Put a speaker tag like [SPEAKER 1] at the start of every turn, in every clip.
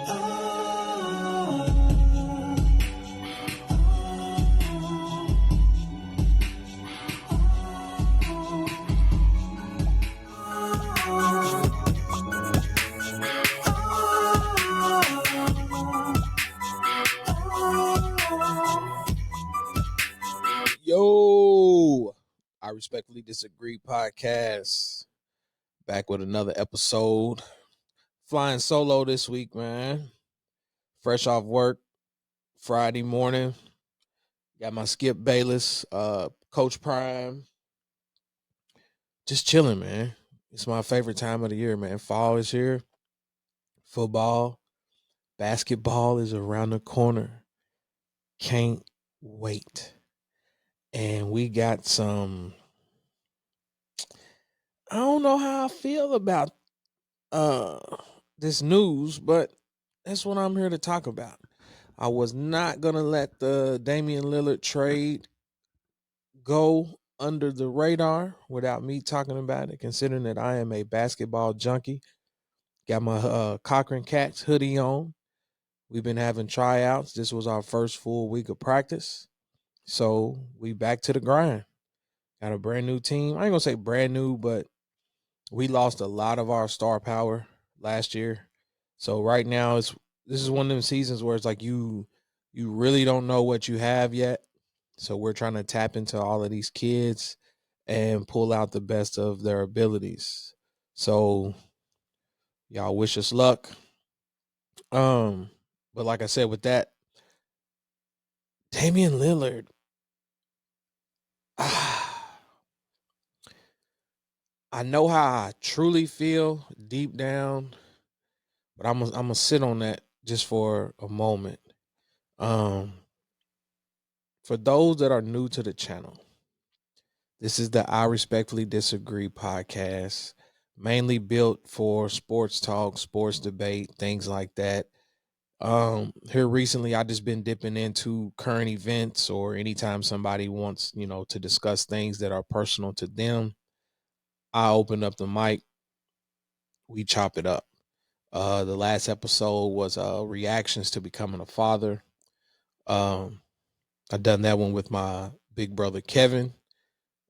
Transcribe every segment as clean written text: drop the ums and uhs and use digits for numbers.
[SPEAKER 1] Yo, I Respectfully Disagree podcast. Back with another episode. Flying solo this week, man. Fresh off work, Friday morning. Got my Skip Bayless, Coach Prime. Just chilling, man. It's my favorite time of the year, man. Fall is here. Football, basketball is around the corner. Can't wait. And we got some. I don't know how I feel about this news, but that's what I'm here to talk about. I was not gonna let the Damian Lillard trade go under the radar without me talking about it, considering that I am a basketball junkie. Got my Cochran Cats hoodie on. We've been having tryouts. This was our first full week of practice. So we back to the grind. Got a brand new team. I ain't gonna say brand new, but we lost a lot of our star power last year. So right now this is one of them seasons where it's like you really don't know what you have yet. So we're trying to tap into all of these kids and pull out the best of their abilities. So y'all wish us luck. But like I said, with that, Damian Lillard, I know how I truly feel deep down, but I'm gonna sit on that just for a moment. For those that are new to the channel, this is the I Respectfully Disagree podcast, mainly built for sports talk, sports debate, things like that. Here recently, I just been dipping into current events, or anytime somebody wants, to discuss things that are personal to them, I open up the mic, we chop it up. The last episode was reactions to becoming a father. I done that one with my big brother Kevin.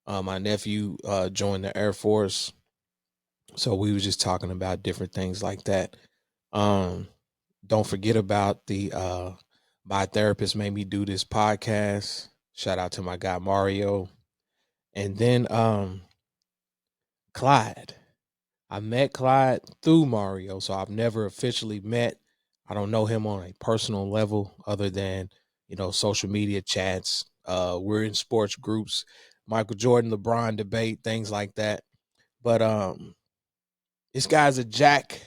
[SPEAKER 1] My nephew joined the Air Force, so we was just talking about different things like that. Don't forget about the my therapist made me do this podcast. Shout out to my guy Mario. And then Clyde. I met Clyde through Mario, so I've never officially met. I don't know him on a personal level other than, social media chats. We're in sports groups, Michael Jordan, LeBron debate, things like that. But this guy's a jack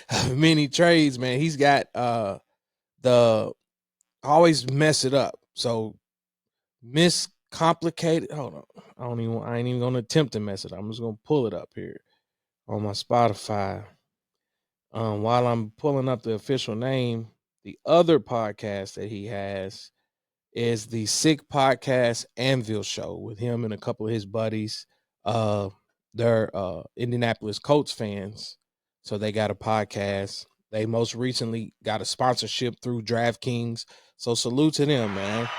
[SPEAKER 1] of many trades, man. He's got the always mess it up. So miscomplicated. Hold on. I ain't even gonna attempt to mess it up. I'm just gonna pull it up here on my Spotify. While I'm pulling up the official name, the other podcast that he has is the Sick Podcast Anvil Show with him and a couple of his buddies. They're Indianapolis Colts fans, so they got a podcast. They most recently got a sponsorship through DraftKings, so salute to them, man.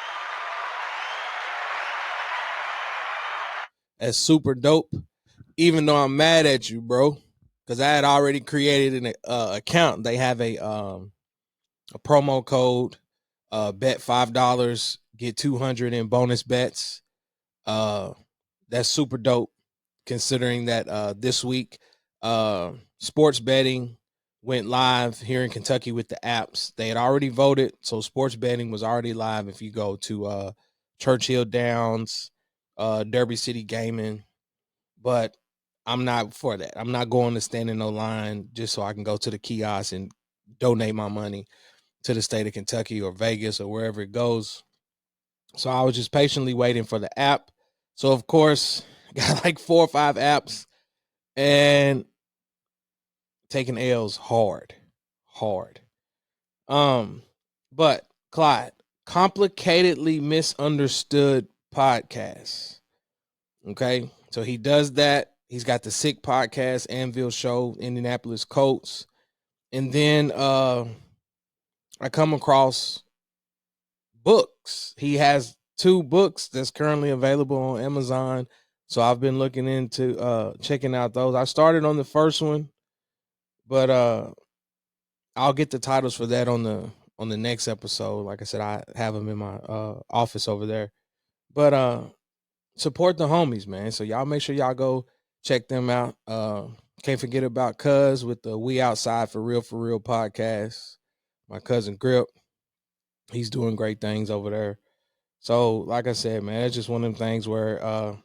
[SPEAKER 1] That's super dope. Even though I'm mad at you, bro, because I had already created an account. They have a promo code. Bet $5, get 200 in bonus bets. That's super dope, considering that this week sports betting went live here in Kentucky with the apps. They had already voted, so sports betting was already live. If you go to Churchill Downs, Derby City Gaming, but I'm not for that. I'm not going to stand in no line just so I can go to the kiosk and donate my money to the state of Kentucky or Vegas or wherever it goes. So I was just patiently waiting for the app. So of course, got like 4 or 5 apps and taking L's hard. But Clyde, complicatedly misunderstood podcast. Okay. So he does that. He's got the Sick Podcast Anvil Show, Indianapolis Colts. And then I come across books. He has 2 books that's currently available on Amazon. So I've been looking into checking out those. I started on the first one, but I'll get the titles for that on the next episode. Like I said, I have them in my office over there. But support the homies, man. So y'all make sure y'all go check them out. Can't forget about Cuz with the We Outside for Real podcast. My cousin Grip, he's doing great things over there. So, like I said, man, it's just one of them things where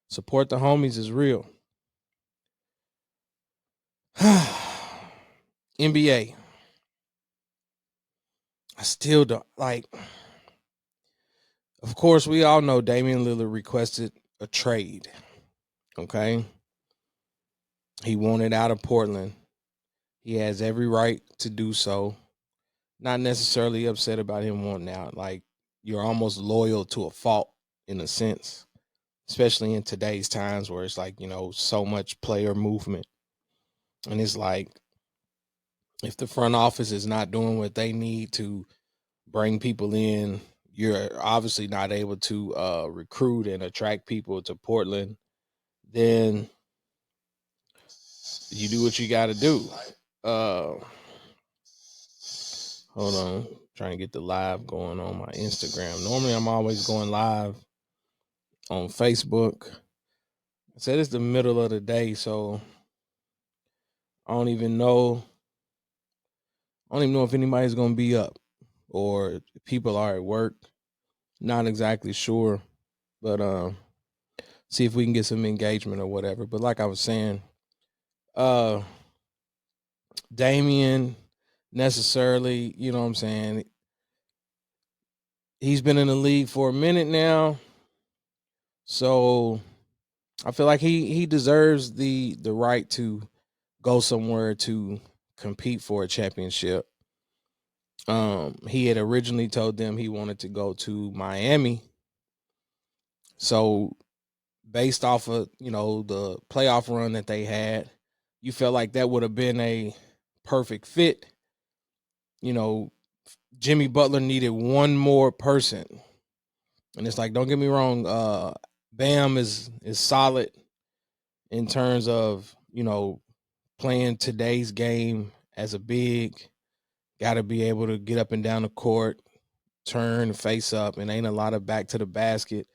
[SPEAKER 1] support the homies is real. NBA. I still don't like. Of course, we all know Damian Lillard requested a trade. Okay. He wanted out of Portland. He has every right to do so. Not necessarily upset about him wanting out. Like, you're almost loyal to a fault in a sense, especially in today's times where it's like, so much player movement. And it's like, if the front office is not doing what they need to bring people in, you're obviously not able to recruit and attract people to Portland, then you do what you got to do. Hold on, trying to get the live going on my Instagram. Normally, I'm always going live on Facebook. I said it's the middle of the day, so I don't even know. I don't even know if anybody's gonna be up or people are at work. Not exactly sure, but see if we can get some engagement or whatever. But like I was saying, Damian necessarily, you know what I'm saying? He's been in the league for a minute now. So I feel like he deserves the right to go somewhere to compete for a championship. He had originally told them he wanted to go to Miami. So based off of, the playoff run that they had, you felt like that would have been a perfect fit. Jimmy Butler needed one more person. And it's like, don't get me wrong, Bam is solid in terms of, playing today's game as a big. Got to be able to get up and down the court, turn, face up, and ain't a lot of back to the basket.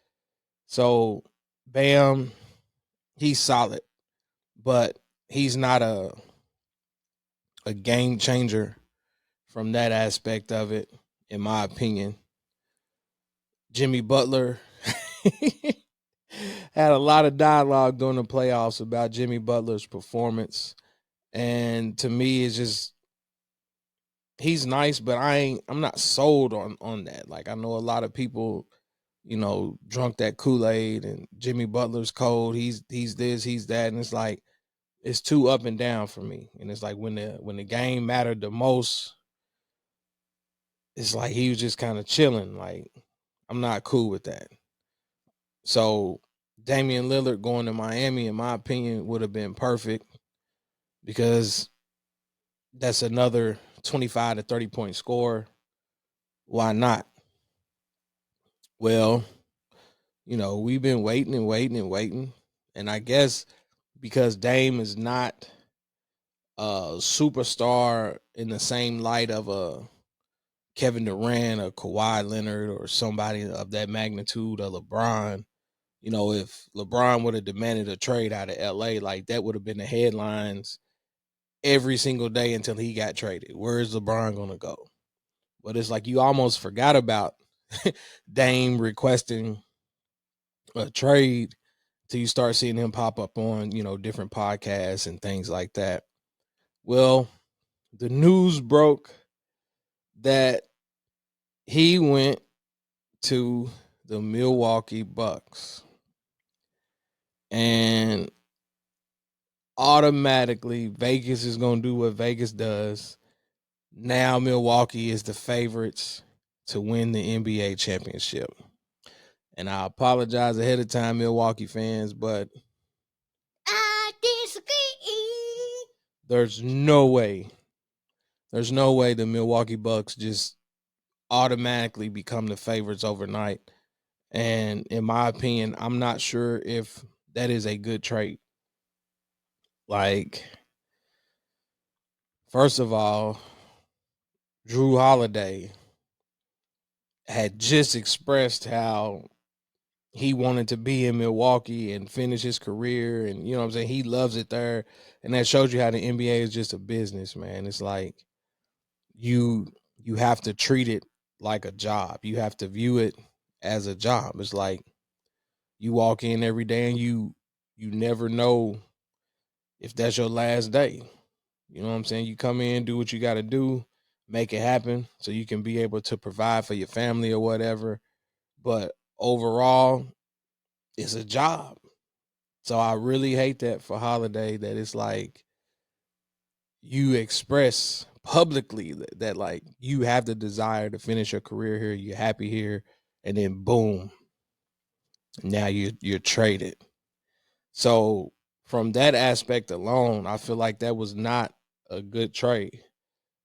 [SPEAKER 1] So Bam, he's solid, but he's not a game changer from that aspect of it, in my opinion. Jimmy Butler had a lot of dialogue during the playoffs about Jimmy Butler's performance. And to me, it's just, he's nice, but I'm not sold on that. Like, I know a lot of people, drunk that Kool-Aid and Jimmy Butler's cold. He's this, he's that. And it's like, it's too up and down for me. And it's like when the game mattered the most, it's like he was just kind of chilling. Like, I'm not cool with that. So Damian Lillard going to Miami, in my opinion, would have been perfect because that's another 25 to 30 point score. Why not? Well, we've been waiting and waiting and waiting. And I guess because Dame is not a superstar in the same light of a Kevin Durant or Kawhi Leonard or somebody of that magnitude of LeBron, if LeBron would have demanded a trade out of LA, like that would have been the headlines every single day until he got traded. Where is LeBron going to go? But it's like you almost forgot about Dame requesting a trade till you start seeing him pop up on, different podcasts and things like that. Well, the news broke that he went to the Milwaukee Bucks. And automatically Vegas is going to do what Vegas does. Now Milwaukee is the favorites to win the NBA championship. And I apologize ahead of time, Milwaukee fans, but I disagree. There's no way There's no way the Milwaukee Bucks just automatically become the favorites overnight. And in my opinion, I'm not sure if that is a good trade. Like, first of all, Drew Holiday had just expressed how he wanted to be in Milwaukee and finish his career. And, you know what I'm saying? He loves it there. And that shows you how the NBA is just a business, man. It's like you you have to treat it like a job. You have to view it as a job. It's like you walk in every day and you never know if that's your last day. You know what I'm saying? You come in, do what you got to do, make it happen so you can be able to provide for your family or whatever. But overall, it's a job. So I really hate that for Holiday, that it's like you express publicly that like you have the desire to finish your career here, you're happy here, and then boom, now you're traded. So from that aspect alone, I feel like that was not a good trade.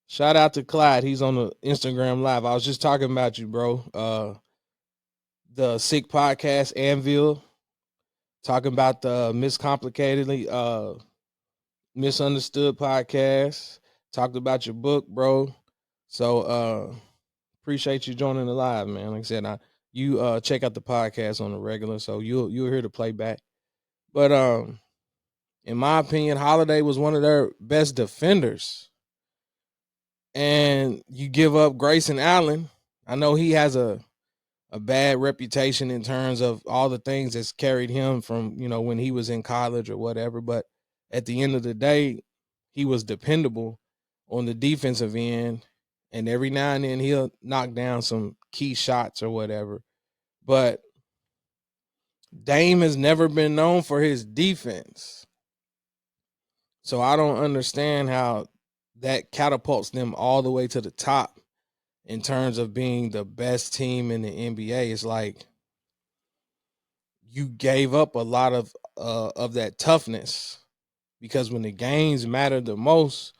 [SPEAKER 1] Shout out to Clyde. He's on the Instagram live. I was just talking about you, bro. The Sick Podcast, Anvil, talking about the Miscomplicatedly Misunderstood podcast. Talked about your book, bro. So appreciate you joining the live, man. Like I said, you check out the podcast on the regular, so you'll hear the playback. But in my opinion, Holiday was one of their best defenders. And you give up Grayson Allen. I know he has a bad reputation in terms of all the things that's carried him from, when he was in college or whatever. But at the end of the day, he was dependable on the defensive end. And every now and then he'll knock down some key shots or whatever. But Dame has never been known for his defense. So I don't understand how that catapults them all the way to the top in terms of being the best team in the NBA. It's like you gave up a lot of that toughness, because when the games mattered the most,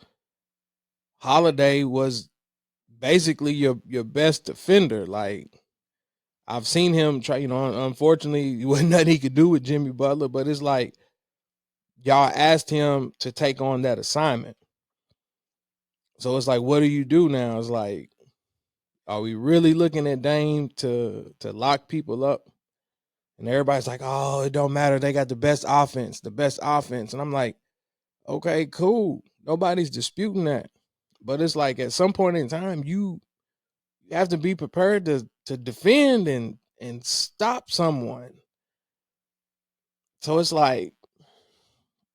[SPEAKER 1] Holiday was basically your best defender. Like, I've seen him try, unfortunately, it wasn't nothing he could do with Jimmy Butler, but it's like y'all asked him to take on that assignment. So it's like, what do you do now? It's like, are we really looking at Dame to lock people up? And everybody's like, oh, it don't matter. They got the best offense, the best offense. And I'm like, okay, cool. Nobody's disputing that. But it's like at some point in time, you have to be prepared to defend and stop someone. So it's like,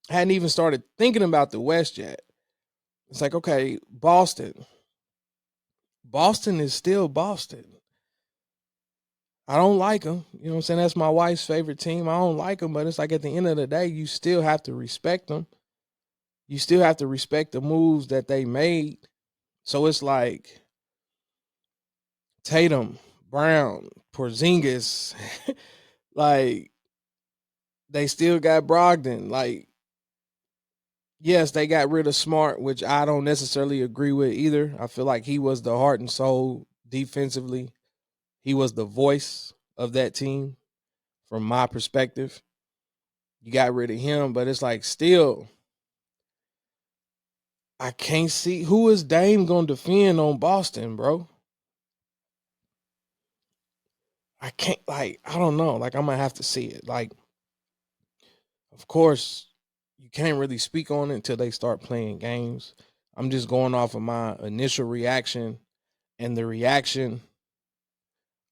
[SPEAKER 1] I hadn't even started thinking about the West yet. It's like, okay, Boston. Boston is still Boston. I don't like them. You know what I'm saying? That's my wife's favorite team. I don't like them, but it's like at the end of the day, you still have to respect them. You still have to respect the moves that they made. So it's like Tatum, Brown, Porzingis, like they still got Brogdon. Like, yes, they got rid of Smart, which I don't necessarily agree with either. I feel like he was the heart and soul defensively. He was the voice of that team from my perspective. You got rid of him, but it's like still, I can't see who is Dame gonna defend on Boston, bro. I can't, like, I don't know. Like, I'm gonna have to see it. Like, of course, you can't really speak on it until they start playing games. I'm just going off of my initial reaction and the reaction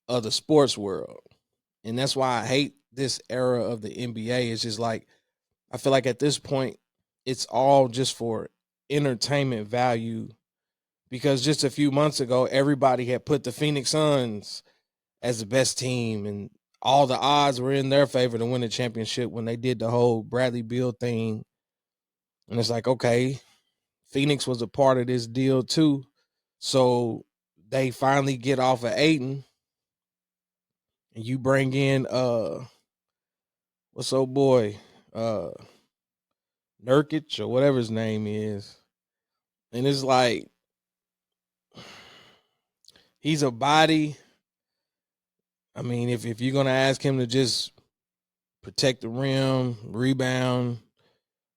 [SPEAKER 1] of the sports world. And that's why I hate this era of the NBA. It's just like, I feel like at this point, it's all just for entertainment value. Because just a few months ago, everybody had put the Phoenix Suns as the best team, and all the odds were in their favor to win the championship when they did the whole Bradley Beal thing. And it's like, okay, Phoenix was a part of this deal too. So they finally get off of Aiden, and you bring in what's old boy? Nurkic or whatever his name is. And it's like He's a body. I mean, if you're gonna ask him to just protect the rim, rebound,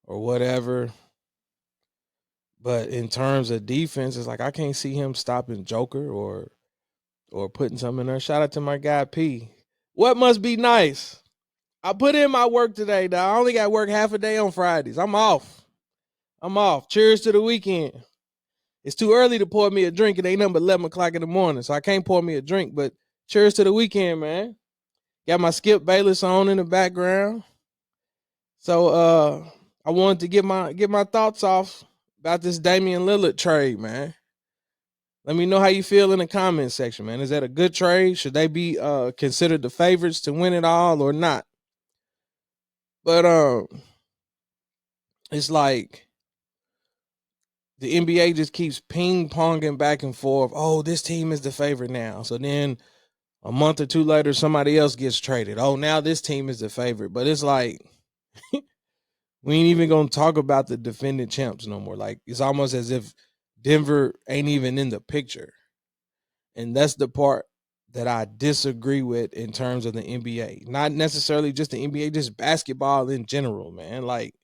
[SPEAKER 1] or whatever, but in terms of defense, it's like I can't see him stopping Joker or putting something in there. Shout out to my guy P. What must be nice? I put in my work today. Now I only got work half a day on Fridays. I'm off. I'm off. Cheers to the weekend. It's too early to pour me a drink. It ain't nothing but 11 o'clock in the morning, so I can't pour me a drink. But cheers to the weekend, man. Got my Skip Bayless on in the background. So I wanted to get my thoughts off about this Damian Lillard trade, man. Let me know how you feel in the comment section, man. Is that a good trade? Should they be considered the favorites to win it all or not? But it's like the NBA just keeps ping ponging back and forth. Oh, this team is the favorite now. So then a month or two later, somebody else gets traded. Oh, now this team is the favorite. But it's like we ain't even gonna talk about the defending champs no more. Like it's almost as if Denver ain't even in the picture. And that's the part that I disagree with in terms of the NBA. Not necessarily just the NBA, just basketball in general, man. Like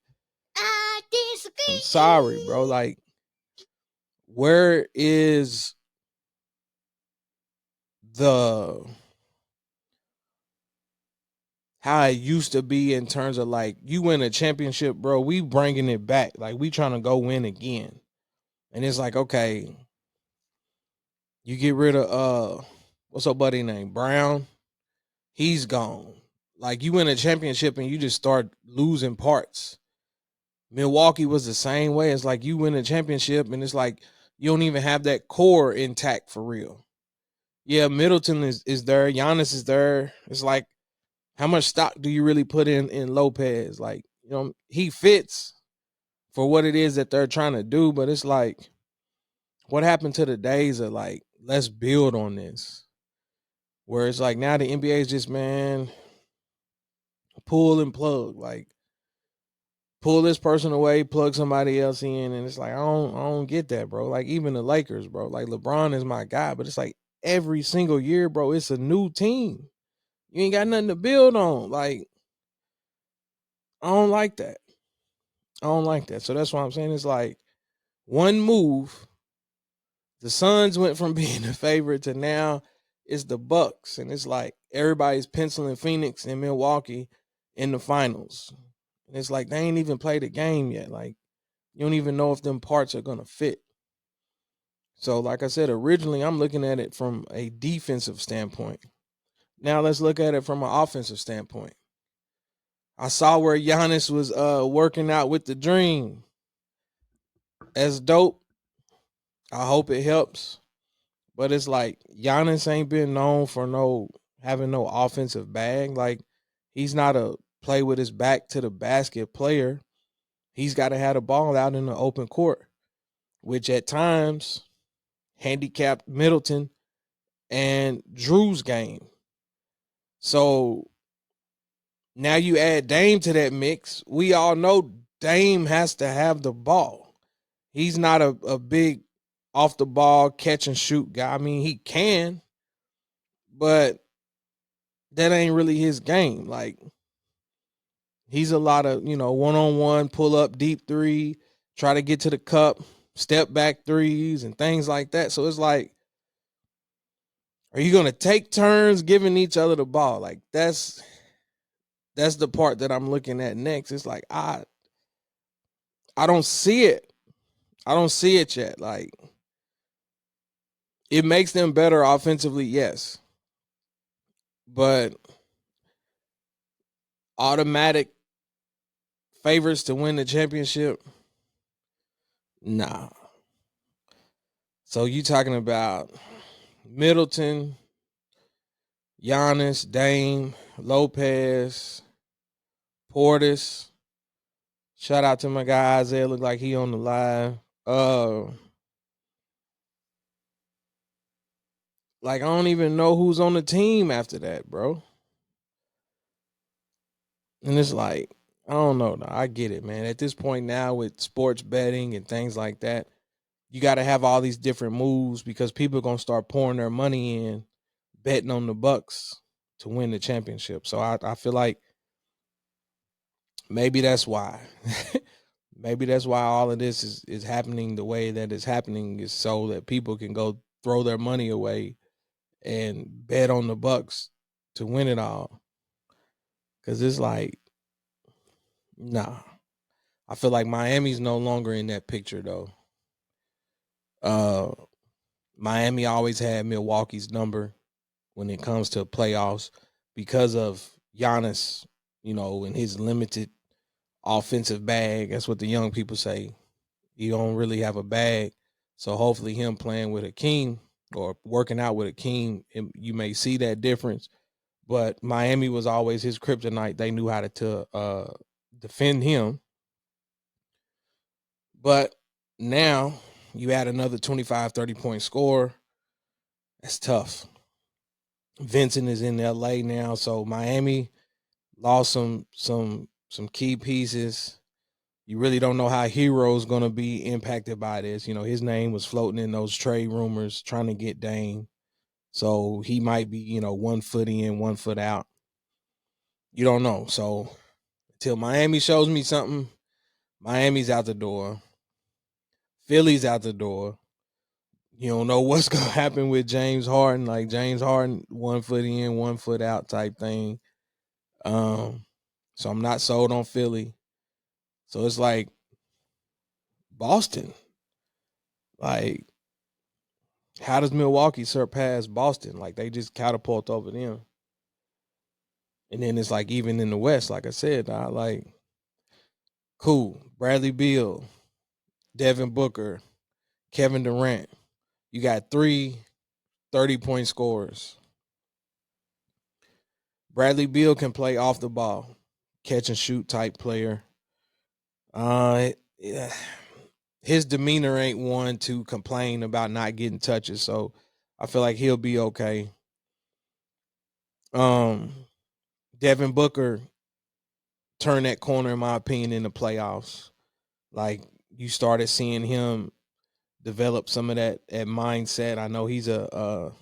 [SPEAKER 2] I disagree.
[SPEAKER 1] I'm sorry, bro. Like, where is the how it used to be in terms of like you win a championship, bro? We bringing it back. Like we trying to go win again. And it's like, okay, you get rid of what's up buddy name? Brown. He's gone. Like you win a championship and you just start losing parts. Milwaukee was the same way. It's like you win a championship and it's like you don't even have that core intact for real. Yeah, Middleton is there. Giannis is there. It's like, how much stock do you really put in Lopez? Like, you know, he fits for what it is that they're trying to do, but it's like, what happened to the days of like, let's build on this? Where it's like now the NBA is just, man, pull and plug. Like, pull this person away, plug somebody else in, and it's like I don't get that, bro. Like even the Lakers, bro. Like LeBron is my guy, but it's like every single year, bro, it's a new team. You ain't got nothing to build on. Like I don't like that. I don't like that. So that's why I'm saying it's like one move. The Suns went from being a favorite to now it's the Bucks, and it's like everybody's penciling Phoenix and Milwaukee in the finals. And it's like they ain't even played a game yet. Like you don't even know if them parts are gonna fit. So, like I said, originally I'm looking at it from a defensive standpoint. Now let's look at it from an offensive standpoint. I saw where Giannis was working out with the Dream. That's dope. I hope it helps. But it's like Giannis ain't been known for no having no offensive bag. Like he's not a play with his back to the basket player. He's got to have the ball out in the open court, which at times handicapped Middleton and Drew's game. So now you add Dame to that mix. We all know Dame has to have the ball. He's not a big off the ball catch and shoot guy. I mean, he can, but that ain't really his game. Like he's a lot of, one on one, pull up deep three, try to get to the cup, step back threes and things like that. So it's like, are you gonna take turns giving each other the ball? Like that's the part that I'm looking at next. It's like I don't see it. I don't see it yet. Like it makes them better offensively, yes. But automatic favorites to win the championship? Nah. So you talking about Middleton, Giannis, Dame, Lopez, Portis. Shout out to my guy Isaiah. Look like he on the live. Like I don't even know who's on the team after that, bro. And it's like, I don't know. I get it, man. At this point now with sports betting and things like that, you got to have all these different moves because people are going to start pouring their money in betting on the Bucks to win the championship. So I feel like maybe that's why. Maybe that's why all of this is happening the way that it's happening, is so that people can go throw their money away and bet on the Bucks to win it all. Cause it's like, nah. I feel like Miami's no longer in that picture though. Miami always had Milwaukee's number when it comes to playoffs because of Giannis, and his limited offensive bag. That's what the young people say. He don't really have a bag. So hopefully him playing with Hakeem or working out with Hakeem, you may see that difference. But Miami was always his kryptonite. They knew how to defend him. But now you add another 25, 30-point score. That's tough. Vincent is in LA now, so Miami lost some key pieces. You really don't know how Hero's going to be impacted by this. His name was floating in those trade rumors trying to get Dame. So he might be, 1 foot in, 1 foot out. You don't know. So until Miami shows me something, Miami's out the door. Philly's out the door. You don't know what's going to happen with James Harden. Like James Harden, 1 foot in, 1 foot out type thing. So I'm not sold on Philly. So it's like Boston. Like, how does Milwaukee surpass Boston? Like, they just catapult over them. And then it's like, even in the West, like I said, cool. Bradley Beal, Devin Booker, Kevin Durant. You got 3 30-point scorers. Bradley Beal can play off the ball, catch and shoot type player. Yeah. His demeanor ain't one to complain about not getting touches, so I feel like he'll be okay. Devin Booker turned that corner, in my opinion, in the playoffs. Like, you started seeing him develop some of that mindset. I know he's a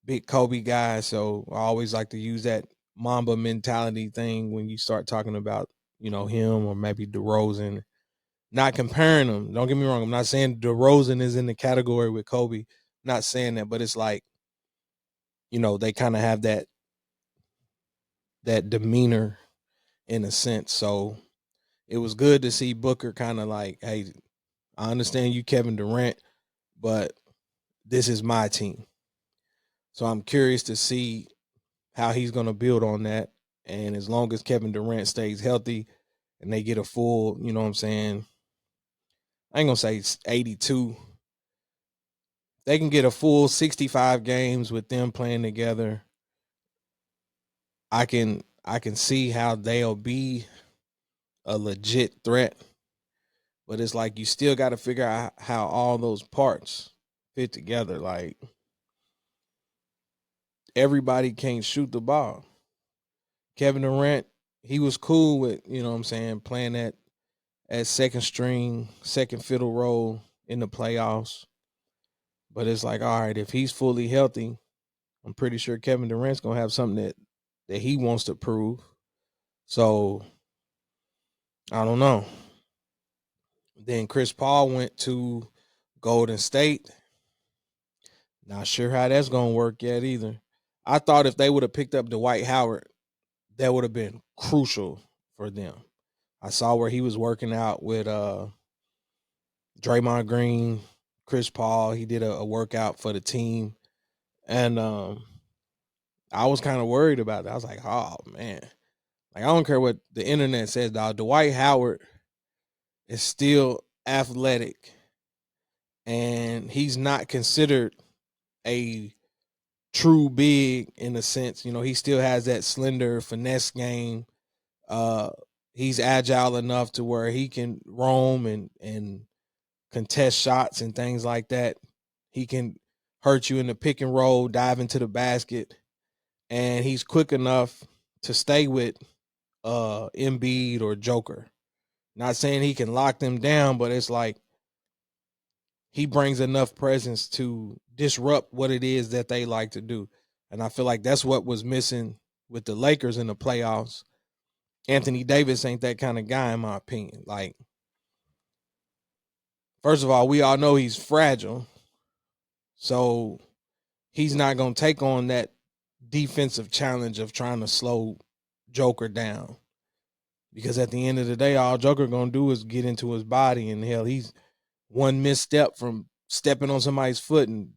[SPEAKER 1] big Kobe guy, so I always like to use that Mamba mentality thing when you start talking about, him or maybe DeRozan. Not comparing them. Don't get me wrong. I'm not saying DeRozan is in the category with Kobe. I'm not saying that, but it's like, they kind of have that demeanor in a sense. So it was good to see Booker kind of like, hey, I understand you, Kevin Durant, but this is my team. So I'm curious to see how he's going to build on that. And as long as Kevin Durant stays healthy and they get a full, you know what I'm saying, I ain't going to say it's 82. They can get a full 65 games with them playing together. I can see how they'll be a legit threat. But it's like you still got to figure out how all those parts fit together. Like, everybody can't shoot the ball. Kevin Durant, he was cool with, playing that at second string, second fiddle role in the playoffs. But it's like, all right, if he's fully healthy, I'm pretty sure Kevin Durant's gonna have something that he wants to prove. So I don't know. Then Chris Paul went to Golden State. Not sure how that's gonna work yet either. I thought if they would have picked up Dwight Howard, that would have been crucial for them. I saw where he was working out with Draymond Green, Chris Paul. He did a workout for the team. And I was kind of worried about that. I was like, oh, man. Like, I don't care what the internet says, dog. Dwight Howard is still athletic. And he's not considered a true big in a sense. He still has that slender finesse game. He's agile enough to where he can roam and contest shots and things like that. He can hurt you in the pick and roll, dive into the basket, and he's quick enough to stay with Embiid or Joker. Not saying he can lock them down, but it's like he brings enough presence to disrupt what it is that they like to do. And I feel like that's what was missing with the Lakers in the playoffs. Anthony Davis ain't that kind of guy, in my opinion. Like, first of all, we all know he's fragile. So he's not going to take on that defensive challenge of trying to slow Joker down. Because at the end of the day, all Joker going to do is get into his body. And hell, he's one misstep from stepping on somebody's foot and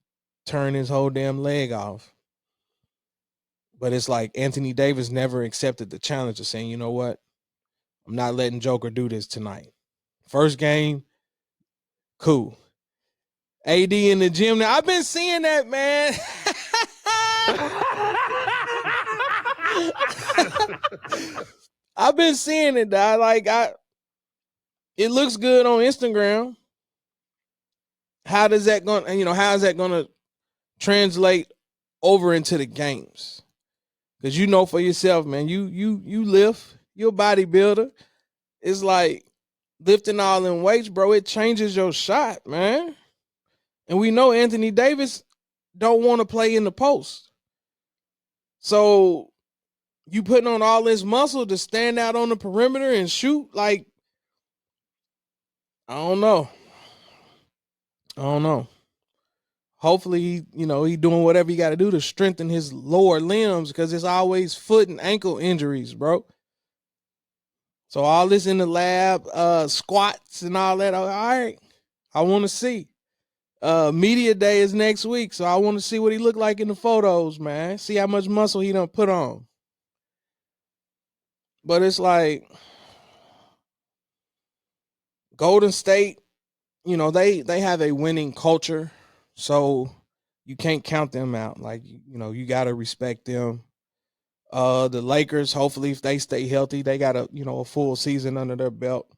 [SPEAKER 1] turn his whole damn leg off. But it's like Anthony Davis never accepted the challenge of saying, you know what? I'm not letting Joker do this tonight. First game, cool. AD in the gym. Now, I've been seeing that, man. I've been seeing it, dog. Like, it looks good on Instagram. How is that going to translate over into the games? Because you know for yourself, man, you lift, you're a bodybuilder. It's like lifting all in weights, bro. It changes your shot, man. And we know Anthony Davis don't want to play in the post. So you putting on all this muscle to stand out on the perimeter and shoot, like, I don't know. Hopefully, he doing whatever he got to do to strengthen his lower limbs, because it's always foot and ankle injuries, bro. So all this in the lab, squats and all that. All right, I want to see. Media day is next week, so I want to see what he look like in the photos, man. See how much muscle he done put on. But it's like Golden State, they have a winning culture, so you can't count them out. Like, you got to respect them. The Lakers, hopefully, if they stay healthy, they got a full season under their belt.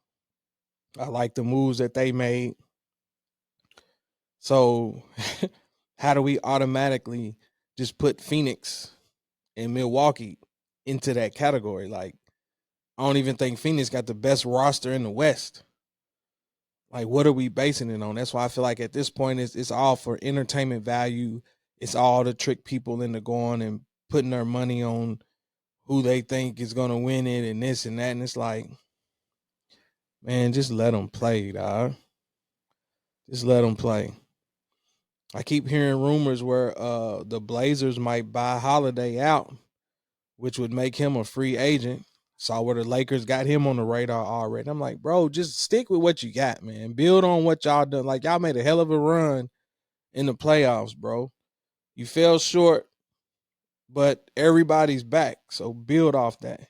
[SPEAKER 1] I like the moves that they made. So how do we automatically just put Phoenix and Milwaukee into that category? Like, I don't even think Phoenix got the best roster in the West. Like, what are we basing it on? That's why I feel like at this point it's all for entertainment value. It's all to trick people into going and putting their money on who they think is going to win it and this and that. And it's like, man, just let them play, dog. Just let them play. I keep hearing rumors where the Blazers might buy Holiday out, which would make him a free agent. Saw where the Lakers got him on the radar already. I'm like, bro, just stick with what you got, man. Build on what y'all done. Like, y'all made a hell of a run in the playoffs, bro. You fell short, but everybody's back. So build off that.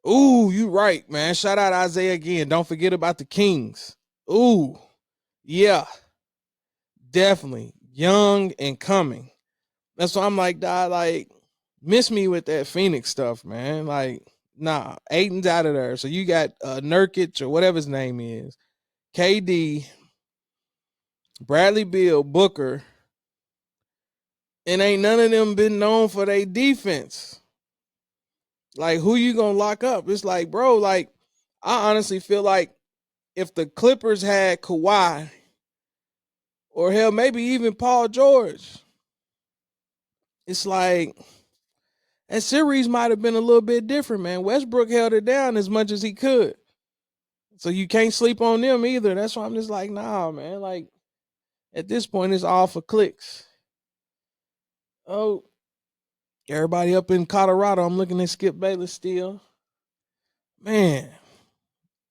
[SPEAKER 1] Ooh, you right, man. Shout out Isaiah again. Don't forget about the Kings. Ooh, yeah. Definitely. Young and coming. That's why I'm like, dog, like, miss me with that Phoenix stuff, man. Like, nah, Aiton's out of there. So you got Nurkic or whatever his name is, KD, Bradley Beal, Booker, and ain't none of them been known for their defense. Like, who you gonna lock up? It's like, bro, like, I honestly feel like if the Clippers had Kawhi, or hell, maybe even Paul George, it's like that series might have been a little bit different, man. Westbrook held it down as much as he could. So you can't sleep on them either. That's why I'm just like, nah, man. Like, at this point, it's all for clicks. Oh, everybody up in Colorado, I'm looking at Skip Bayless still. Man,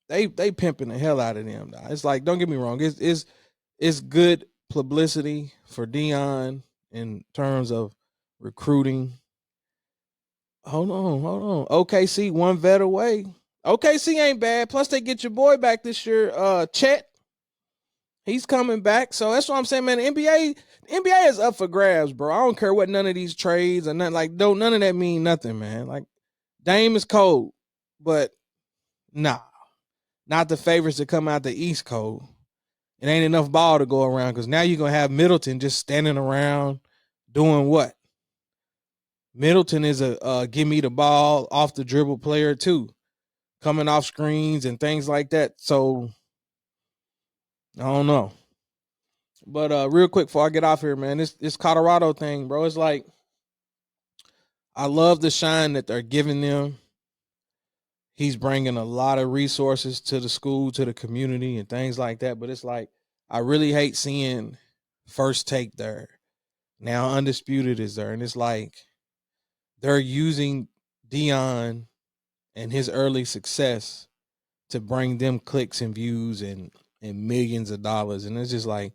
[SPEAKER 1] they pimping the hell out of them. It's like, don't get me wrong. It's good publicity for Dion in terms of recruiting. Hold on. OKC one vet away. OKC ain't bad. Plus, they get your boy back this year, Chet. He's coming back. So that's what I'm saying, man. The NBA is up for grabs, bro. I don't care what none of these trades or nothing. Like, none of that mean nothing, man. Like, Dame is cold, but nah. Not the favorites that come out the East Coast. It ain't enough ball to go around, because now you're going to have Middleton just standing around doing what? Middleton is a give me the ball off the dribble player too, coming off screens and things like that. So I don't know. But real quick before I get off here, man, this Colorado thing, bro, it's like I love the shine that they're giving them. He's bringing a lot of resources to the school, to the community, and things like that. But it's like I really hate seeing First Take there. Now Undisputed is there, and it's like they're using Dion and his early success to bring them clicks and views and millions of dollars, and it's just like,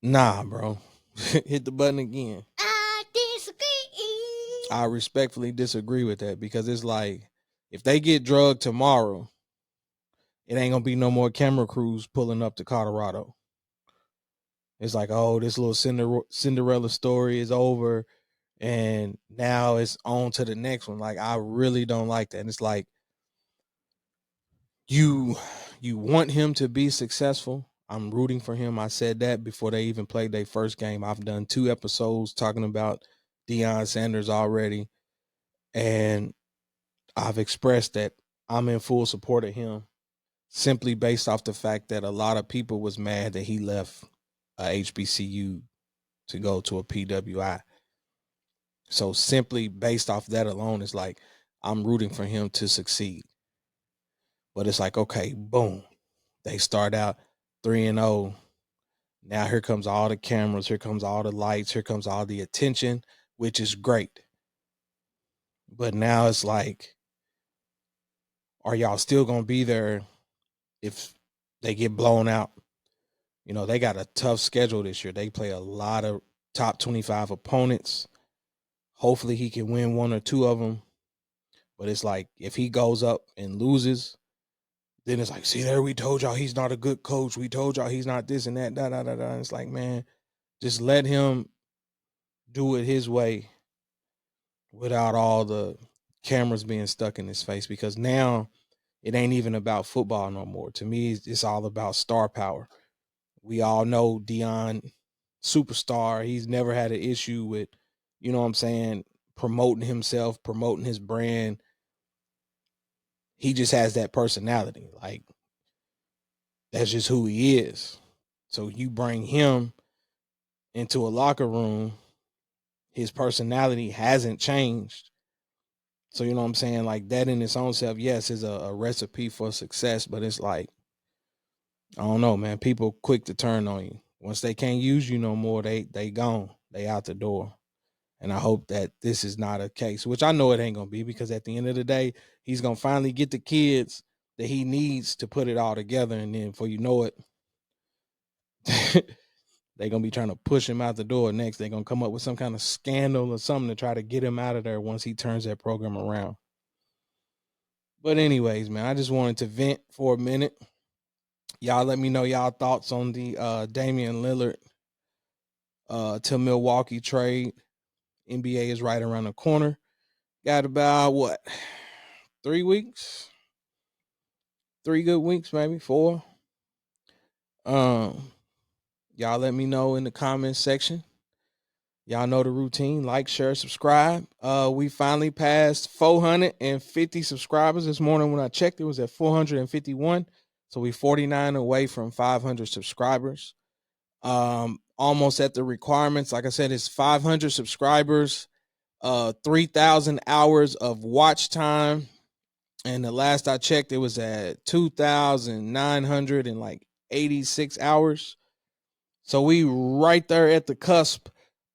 [SPEAKER 1] nah, bro, hit the button again.
[SPEAKER 2] I disagree.
[SPEAKER 1] I respectfully disagree with that because it's like if they get drugged tomorrow, it ain't gonna be no more camera crews pulling up to Colorado. It's like, oh, this little Cinderella story is over, and now it's on to the next one. Like, I really don't like that. And it's like you want him to be successful. I'm rooting for him. I said that before they even played their first game. I've done 2 episodes talking about Deion Sanders already, and I've expressed that I'm in full support of him simply based off the fact that a lot of people was mad that he left a HBCU to go to a PWI. So simply based off that alone, it's like I'm rooting for him to succeed. But it's like, okay, boom. They start out 3-0. Now here comes all the cameras, here comes all the lights, here comes all the attention, which is great. But now it's like, are y'all still going to be there if they get blown out? You know, they got a tough schedule this year. They play a lot of top 25 opponents. Hopefully he can win 1 or 2 of them. But it's like, if he goes up and loses, then it's like, see there, we told y'all he's not a good coach. We told y'all he's not this and that, da, da, da, da. And it's like, man, just let him do it his way without all the cameras being stuck in his face, because now it ain't even about football no more. To me, it's all about star power. We all know Deion, superstar. He's never had an issue with, you know what I'm saying, promoting himself, promoting his brand. He just has that personality. Like, that's just who he is. So you bring him into a locker room, his personality hasn't changed. So, you know what I'm saying? Like, that in its own self, yes, is a recipe for success, but it's like, I don't know, man. People quick to turn on you. Once they can't use you no more, they gone. They out the door. And I hope that this is not a case, which I know it ain't going to be, because at the end of the day, he's going to finally get the kids that he needs to put it all together. And then before you know it, they're going to be trying to push him out the door next. They're going to come up with some kind of scandal or something to try to get him out of there once he turns that program around. But anyways, man, I just wanted to vent for a minute. Y'all let me know y'all thoughts on the Damian Lillard to Milwaukee trade. NBA is right around the corner. Got about 3 weeks? 3 good weeks, maybe 4. Y'all let me know in the comments section. Y'all know the routine. Like, share, subscribe. We finally passed 450 subscribers this morning. When I checked, it was at 451. So we 49 away from 500 subscribers. Almost at the requirements. Like I said, it's 500 subscribers, 3,000 hours of watch time. And the last I checked, it was at 2,986 hours. So we right there at the cusp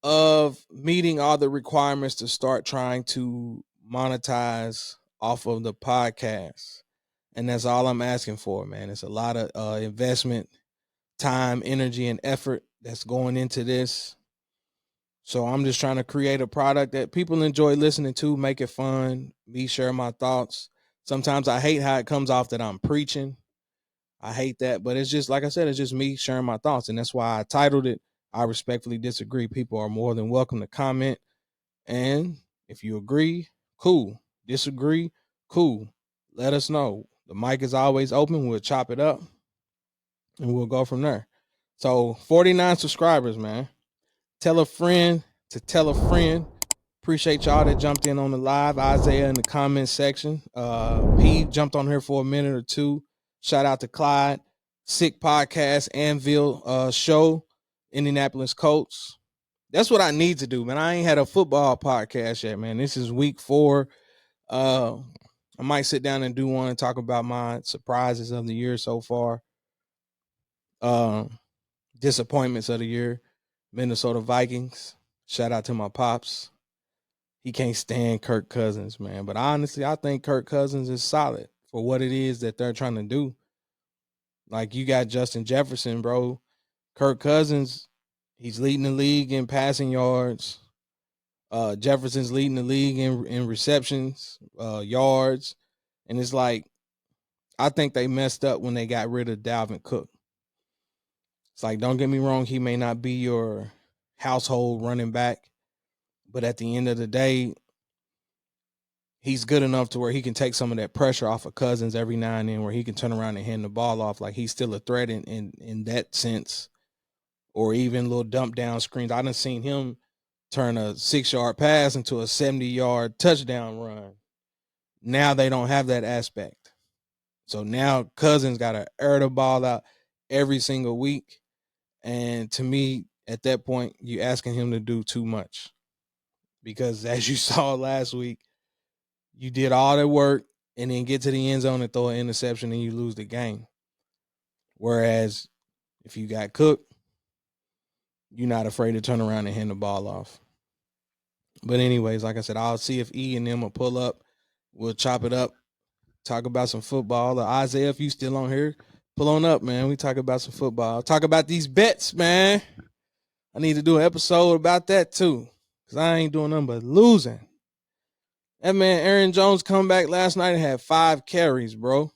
[SPEAKER 1] of meeting all the requirements to start trying to monetize off of the podcast. And that's all I'm asking for, man. It's a lot of investment, time, energy, and effort that's going into this. So I'm just trying to create a product that people enjoy listening to, make it fun, me share my thoughts. Sometimes I hate how it comes off that I'm preaching. I hate that, but it's just, like I said, it's just me sharing my thoughts. And that's why I titled it, I Respectfully Disagree. People are more than welcome to comment. And if you agree, cool. Disagree, cool. Let us know. The mic is always open. We'll chop it up and we'll go from there. So 49 subscribers, man. Tell a friend to tell a friend. Appreciate y'all that jumped in on the live. Isaiah in the comment section. P jumped on here for a minute or two. Shout out to Clyde. Sick Podcast Anvil show, Indianapolis Colts. That's what I need to do, man. I ain't had a football podcast yet, man. This is week 4. I might sit down and do one and talk about my surprises of the year so far. Disappointments of the year. Minnesota Vikings. Shout out to my pops. He can't stand Kirk Cousins, man. But honestly, I think Kirk Cousins is solid for what it is that they're trying to do. Like, you got Justin Jefferson, bro. Kirk Cousins, he's leading the league in passing yards. Jefferson's leading the league in receptions, yards. And it's like, I think they messed up when they got rid of Dalvin Cook. It's like, don't get me wrong, he may not be your household running back, but at the end of the day, he's good enough to where he can take some of that pressure off of Cousins every now and then, where he can turn around and hand the ball off. Like, he's still a threat in that sense, or even little dump down screens. I done seen him turn a 6-yard pass into a 70-yard touchdown run. Now they don't have that aspect. So now Cousins got to air the ball out every single week. And to me, at that point, you're asking him to do too much. Because as you saw last week, you did all that work and then get to the end zone and throw an interception and you lose the game. Whereas if you got Cook, you're not afraid to turn around and hand the ball off. But anyways, like I said, I'll see if E and them will pull up. We'll chop it up, talk about some football. Isaiah, if you still on here, pull on up, man. We talk about some football. Talk about these bets, man. I need to do an episode about that too, because I ain't doing nothing but losing. That man Aaron Jones come back last night and had 5 carries, bro.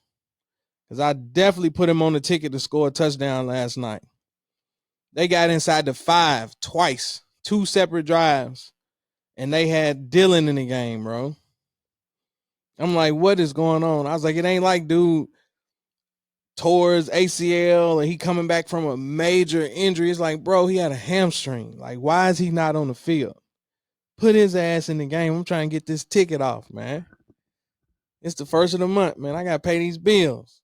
[SPEAKER 1] Because I definitely put him on the ticket to score a touchdown last night. They got inside the 5 twice, 2 separate drives. And they had Dylan in the game, bro. I'm like, what is going on? I was like, it ain't like dude tore his ACL and he coming back from a major injury. It's like, bro, he had a hamstring. Like, why is he not on the field? Put his ass in the game. I'm trying to get this ticket off, man. It's the first of the month, man. I got to pay these bills.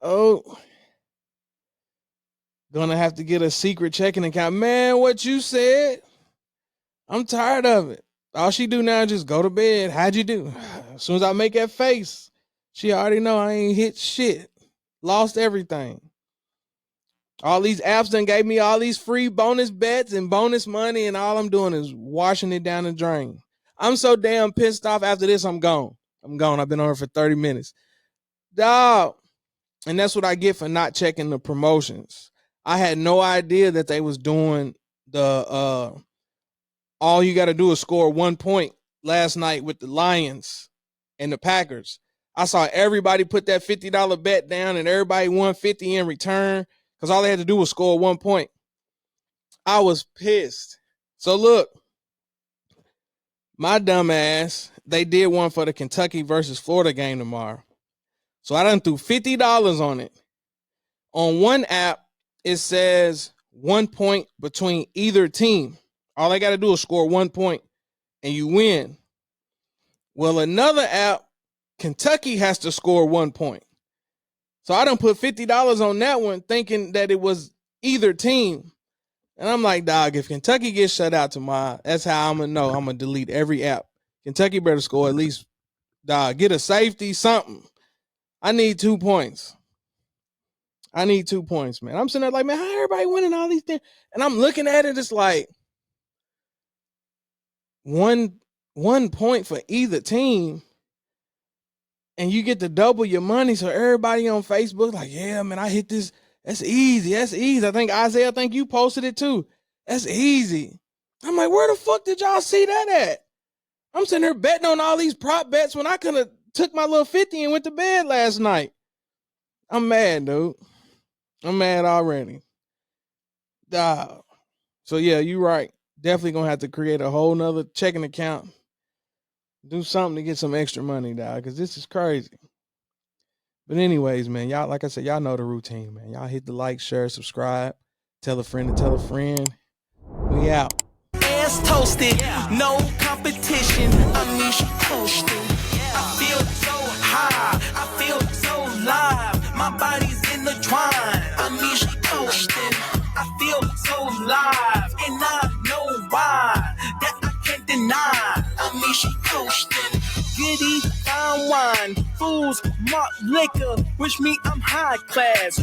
[SPEAKER 1] Oh. Gonna have to get a secret checking account. Man, what you said? I'm tired of it. All she do now is just go to bed. How'd you do? As soon as I make that face, she already know I ain't hit shit. Lost everything. All these apps done gave me all these free bonus bets and bonus money, and all I'm doing is washing it down the drain. I'm so damn pissed off. After this, I'm gone. I've been on here for 30 minutes. Dog. And that's what I get for not checking the promotions. I had no idea that they was doing the all you got to do is score 1 point last night with the Lions and the Packers. I saw everybody put that $50 bet down and everybody won $50 in return because all they had to do was score 1 point. I was pissed. So look, my dumb ass, they did one for the Kentucky versus Florida game tomorrow. So I done threw $50 on it. On one app, it says 1 point between either team. All I got to do is score 1 point and you win. Well, another app, Kentucky has to score 1 point. So I done put $50 on that one thinking that it was either team. And I'm like, dog, if Kentucky gets shut out tomorrow, that's how I'm going to know. I'm going to delete every app. Kentucky better score at least, dog, get a safety, something. I need 2 points. I need 2 points, man. I'm sitting there like, man, how everybody winning all these things? And I'm looking at it, it's like one point for either team. And you get to double your money. So everybody on Facebook like, yeah, man, I hit this. That's easy. That's easy. I think Isaiah, you posted it too. That's easy. I'm like, where the fuck did y'all see that at? I'm sitting here betting on all these prop bets when I could have took my little 50 and went to bed last night. I'm mad, dude. I'm mad already. So yeah, you're right. Definitely gonna have to create a whole nother checking account. Do something to get some extra money, dog, because this is crazy. But anyways, man, y'all, like I said, y'all know the routine, man. Y'all hit the like, share, subscribe, tell a friend to tell a friend. We out.
[SPEAKER 3] Ass toasted, no competition. Unleash toasted. Goody, fine wine, fools, malt liquor. Wish me I'm high class.